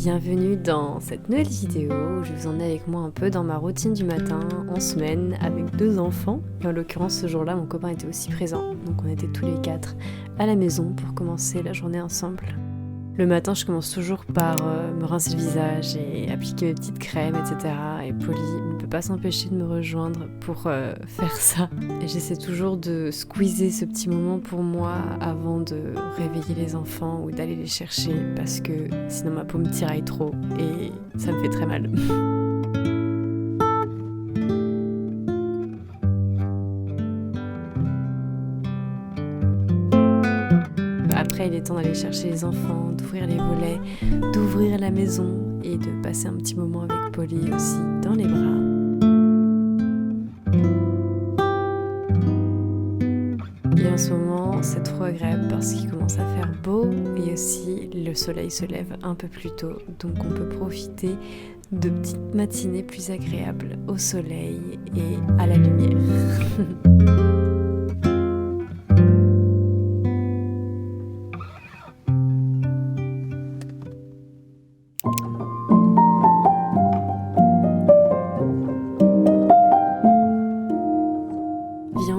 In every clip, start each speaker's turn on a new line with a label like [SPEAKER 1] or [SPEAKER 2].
[SPEAKER 1] Bienvenue dans cette nouvelle vidéo où je vous emmène avec moi un peu dans ma routine du matin en semaine avec 2 enfants. Et en l'occurrence ce jour-là mon copain était aussi présent, donc on était tous les 4 à la maison pour commencer la journée ensemble. Le matin je commence toujours par me rincer le visage et appliquer mes petites crèmes, etc. Et Polly ne peut pas s'empêcher de me rejoindre pour faire ça. Et j'essaie toujours de squeezer ce petit moment pour moi avant de réveiller les enfants ou d'aller les chercher parce que sinon ma peau me tiraille trop et ça me fait très mal. Après, il est temps d'aller chercher les enfants, d'ouvrir les volets, d'ouvrir la maison et de passer un petit moment avec Polly aussi dans les bras. Et en ce moment, c'est trop agréable parce qu'il commence à faire beau et aussi le soleil se lève un peu plus tôt. Donc on peut profiter de petites matinées plus agréables au soleil et à la lumière.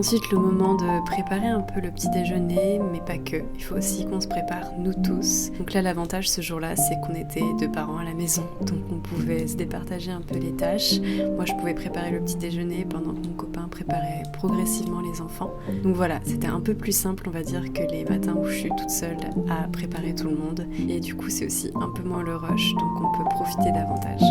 [SPEAKER 1] Ensuite le moment de préparer un peu le petit déjeuner, mais pas que, il faut aussi qu'on se prépare nous tous. Donc là l'avantage ce jour-là c'est qu'on était 2 parents à la maison, donc on pouvait se départager un peu les tâches. Moi je pouvais préparer le petit déjeuner pendant que mon copain préparait progressivement les enfants. Donc voilà, c'était un peu plus simple on va dire que les matins où je suis toute seule à préparer tout le monde. Et du coup c'est aussi un peu moins le rush, donc on peut profiter davantage.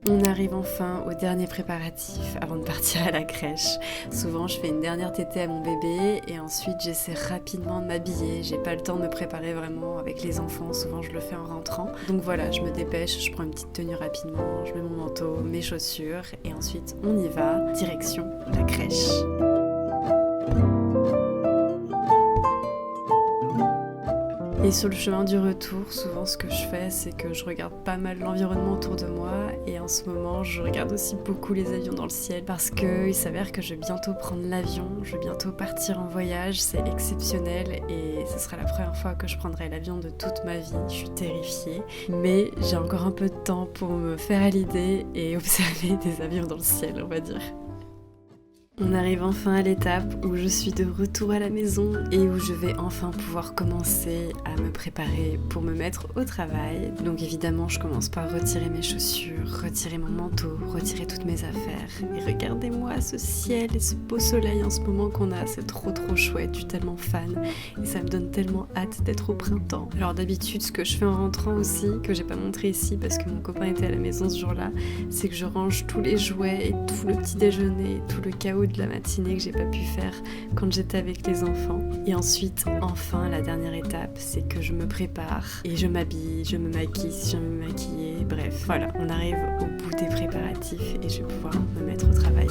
[SPEAKER 1] On arrive enfin au dernier préparatif avant de partir à la crèche. Souvent je fais une dernière tétée à mon bébé et ensuite j'essaie rapidement de m'habiller. J'ai pas le temps de me préparer vraiment avec les enfants, souvent je le fais en rentrant. Donc voilà, je me dépêche, je prends une petite tenue rapidement, je mets mon manteau, mes chaussures et ensuite on y va, direction la crèche. Et sur le chemin du retour, souvent ce que je fais, c'est que je regarde pas mal l'environnement autour de moi et en ce moment, je regarde aussi beaucoup les avions dans le ciel parce qu'il s'avère que je vais bientôt prendre l'avion, je vais bientôt partir en voyage, c'est exceptionnel et ce sera la première fois que je prendrai l'avion de toute ma vie, je suis terrifiée, mais j'ai encore un peu de temps pour me faire à l'idée et observer des avions dans le ciel, on va dire. On arrive enfin à l'étape où je suis de retour à la maison et où je vais enfin pouvoir commencer à me préparer pour me mettre au travail. Donc évidemment, je commence par retirer mes chaussures, retirer mon manteau, retirer toutes mes affaires. Et regardez-moi ce ciel et ce beau soleil en ce moment qu'on a, c'est trop chouette, je suis tellement fan et ça me donne tellement hâte d'être au printemps. Alors d'habitude, ce que je fais en rentrant aussi, que j'ai pas montré ici parce que mon copain était à la maison ce jour-là, c'est que je range tous les jouets et tout le petit déjeuner, tout le chaos de la matinée que j'ai pas pu faire quand j'étais avec les enfants. Et ensuite, enfin, la dernière étape, c'est que je me prépare et je m'habille, je me maquille si j'ai envie de me maquiller. Bref, voilà, on arrive au bout des préparatifs et je vais pouvoir me mettre au travail.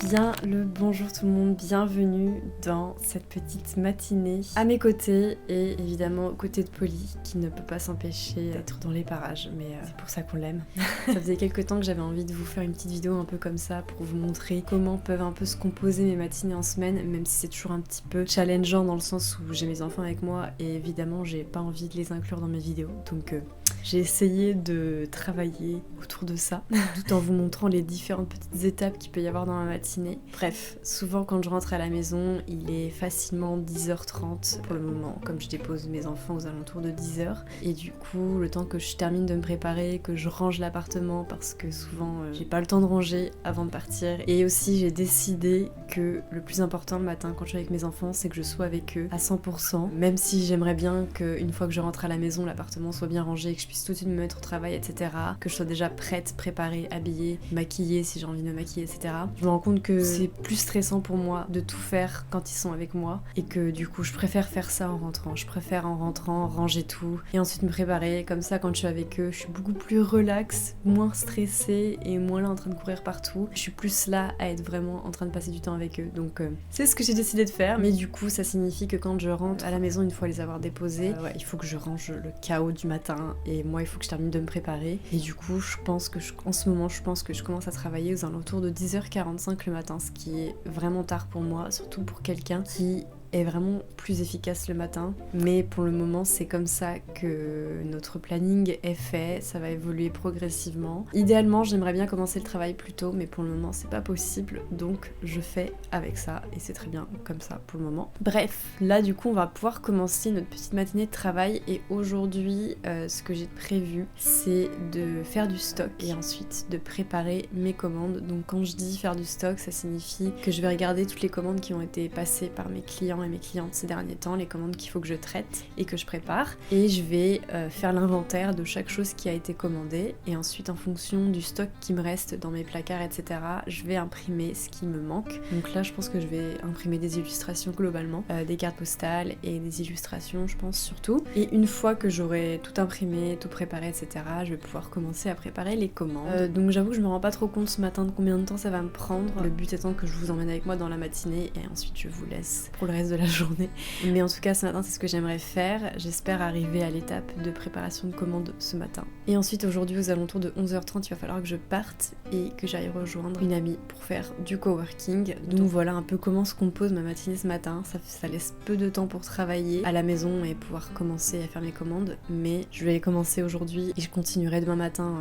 [SPEAKER 1] Bien le bonjour tout le monde, bienvenue dans cette petite matinée à mes côtés et évidemment aux côtés de Polly qui ne peut pas s'empêcher d'être dans les parages, mais c'est pour ça qu'on l'aime. Ça faisait quelques temps que j'avais envie de vous faire une petite vidéo un peu comme ça pour vous montrer comment peuvent un peu se composer mes matinées en semaine, même si c'est toujours un petit peu challengeant dans le sens où j'ai mes enfants avec moi et évidemment j'ai pas envie de les inclure dans mes vidéos, donc j'ai essayé de travailler autour de ça tout en vous montrant les différentes petites étapes qu'il peut y avoir dans ma matinée. Bref, souvent quand je rentre à la maison, il est facilement 10h30 pour le moment, comme je dépose mes enfants aux alentours de 10h. Et du coup, le temps que je termine de me préparer, que je range l'appartement parce que souvent j'ai pas le temps de ranger avant de partir. Et aussi j'ai décidé que le plus important le matin quand je suis avec mes enfants, c'est que je sois avec eux à 100%. Même si j'aimerais bien qu'une fois que je rentre à la maison, l'appartement soit bien rangé, que je puisse tout de suite me mettre au travail, etc. Que je sois déjà prête, préparée, habillée, maquillée si j'ai envie de me maquiller, etc. Je me rends compte que c'est plus stressant pour moi de tout faire quand ils sont avec moi et que du coup je préfère faire ça en rentrant. Je préfère en rentrant ranger tout et ensuite me préparer. Comme ça quand je suis avec eux, je suis beaucoup plus relax, moins stressée et moins là en train de courir partout. Je suis plus là à être vraiment en train de passer du temps avec eux. Donc c'est ce que j'ai décidé de faire, mais du coup ça signifie que quand je rentre à la maison une fois les avoir déposés, il faut que je range le chaos du matin et et moi il faut que je termine de me préparer. Et du coup en ce moment je pense que je commence à travailler aux alentours de 10h45 le matin, ce qui est vraiment tard pour moi, surtout pour quelqu'un qui est vraiment plus efficace le matin, mais pour le moment c'est comme ça que notre planning est fait, ça va évoluer progressivement. Idéalement j'aimerais bien commencer le travail plus tôt, mais pour le moment c'est pas possible, donc je fais avec ça et c'est très bien comme ça pour le moment. Bref, là du coup on va pouvoir commencer notre petite matinée de travail et aujourd'hui ce que j'ai prévu c'est de faire du stock et ensuite de préparer mes commandes. Donc quand je dis faire du stock, ça signifie que je vais regarder toutes les commandes qui ont été passées par mes clients et mes clientes ces derniers temps, les commandes qu'il faut que je traite et que je prépare, et je vais faire l'inventaire de chaque chose qui a été commandée et ensuite en fonction du stock qui me reste dans mes placards etc, je vais imprimer ce qui me manque. Donc là je pense que je vais imprimer des illustrations globalement, des cartes postales et des illustrations je pense surtout, et une fois que j'aurai tout imprimé, tout préparé etc, je vais pouvoir commencer à préparer les commandes. Donc j'avoue que je me rends pas trop compte ce matin de combien de temps ça va me prendre, le but étant que je vous emmène avec moi dans la matinée et ensuite je vous laisse pour le reste de la journée. Mais en tout cas ce matin c'est ce que j'aimerais faire, j'espère arriver à l'étape de préparation de commandes ce matin. Et ensuite aujourd'hui aux alentours de 11h30 il va falloir que je parte et que j'aille rejoindre une amie pour faire du coworking. Donc voilà un peu comment se compose ma matinée ce matin, ça laisse peu de temps pour travailler à la maison et pouvoir commencer à faire mes commandes, mais je vais commencer aujourd'hui et je continuerai demain matin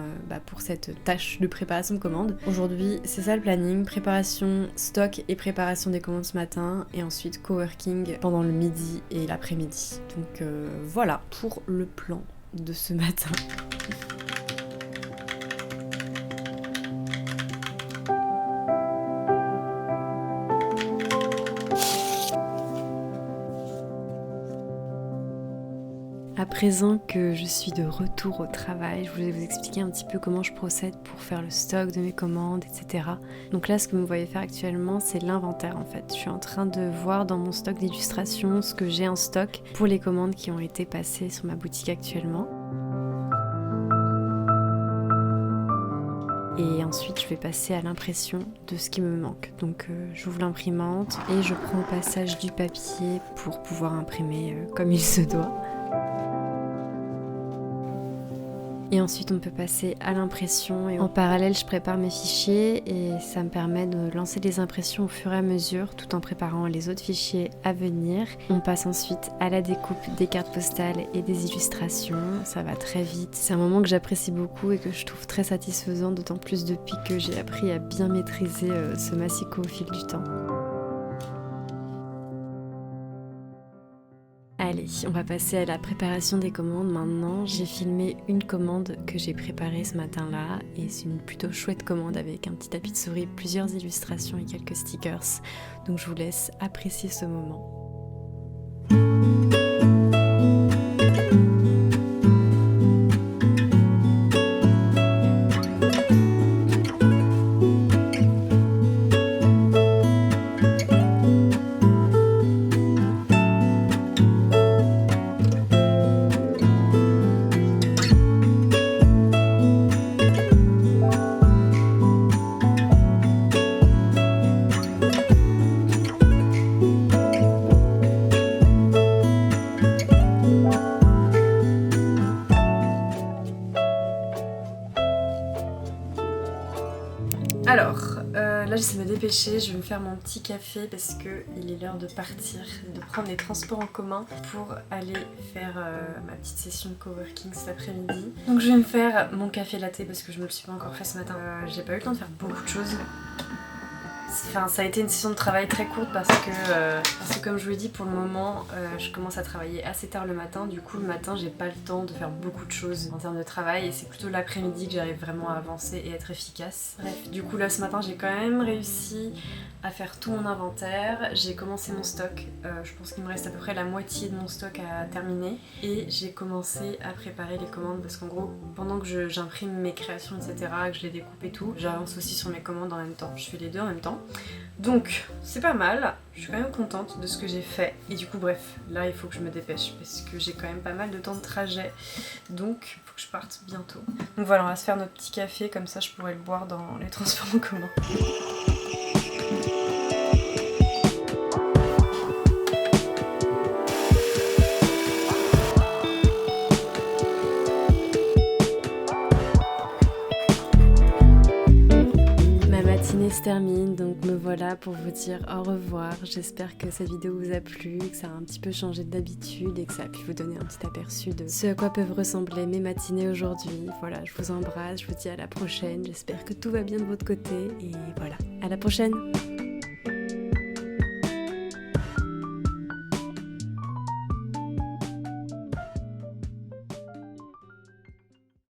[SPEAKER 1] pour cette tâche de préparation de commandes. Aujourd'hui c'est ça le planning, préparation stock et préparation des commandes ce matin et ensuite coworking pendant le midi et l'après-midi. Donc voilà pour le plan de ce matin. À présent que je suis de retour au travail, je voulais vous expliquer un petit peu comment je procède pour faire le stock de mes commandes, etc. Donc là, ce que vous me voyez faire actuellement, c'est l'inventaire en fait. Je suis en train de voir dans mon stock d'illustrations ce que j'ai en stock pour les commandes qui ont été passées sur ma boutique actuellement. Et ensuite, je vais passer à l'impression de ce qui me manque. Donc j'ouvre l'imprimante et je prends au passage du papier pour pouvoir imprimer comme il se doit. Et ensuite on peut passer à l'impression et en parallèle je prépare mes fichiers et ça me permet de lancer les impressions au fur et à mesure tout en préparant les autres fichiers à venir. On passe ensuite à la découpe des cartes postales et des illustrations, ça va très vite. C'est un moment que j'apprécie beaucoup et que je trouve très satisfaisant, d'autant plus depuis que j'ai appris à bien maîtriser ce massicot au fil du temps. Allez, on va passer à la préparation des commandes maintenant. J'ai filmé une commande que j'ai préparée ce matin-là et c'est une plutôt chouette commande avec un petit tapis de souris, plusieurs illustrations et quelques stickers. Donc je vous laisse apprécier ce moment. Alors, là j'essaie de me dépêcher, je vais me faire mon petit café parce que il est l'heure de partir, de prendre les transports en commun pour aller faire ma petite session de coworking cet après-midi. Donc je vais me faire mon café latte parce que je me le suis pas encore fait ce matin. J'ai pas eu le temps de faire beaucoup de choses. Enfin, ça a été une session de travail très courte parce que comme je vous l'ai dit, pour le moment, je commence à travailler assez tard le matin. Du coup, le matin, j'ai pas le temps de faire beaucoup de choses en termes de travail et c'est plutôt l'après-midi que j'arrive vraiment à avancer et être efficace. Bref, du coup, là, ce matin, j'ai quand même réussi à faire tout mon inventaire. J'ai commencé mon stock. Je pense qu'il me reste à peu près la moitié de mon stock à terminer. Et j'ai commencé à préparer les commandes parce qu'en gros, pendant que j'imprime mes créations, etc., que je les découpe et tout, j'avance aussi sur mes commandes en même temps. Je fais les deux en même temps. Donc c'est pas mal, je suis quand même contente de ce que j'ai fait et du coup bref, là il faut que je me dépêche parce que j'ai quand même pas mal de temps de trajet, donc il faut que je parte bientôt. Donc voilà, on va se faire notre petit café, comme ça je pourrai le boire dans les transports en commun. matinée se termine, donc me voilà pour vous dire au revoir. J'espère que cette vidéo vous a plu, que ça a un petit peu changé d'habitude et que ça a pu vous donner un petit aperçu de ce à quoi peuvent ressembler mes matinées aujourd'hui. Voilà, je vous embrasse, je vous dis à la prochaine. J'espère que tout va bien de votre côté et voilà, à la prochaine.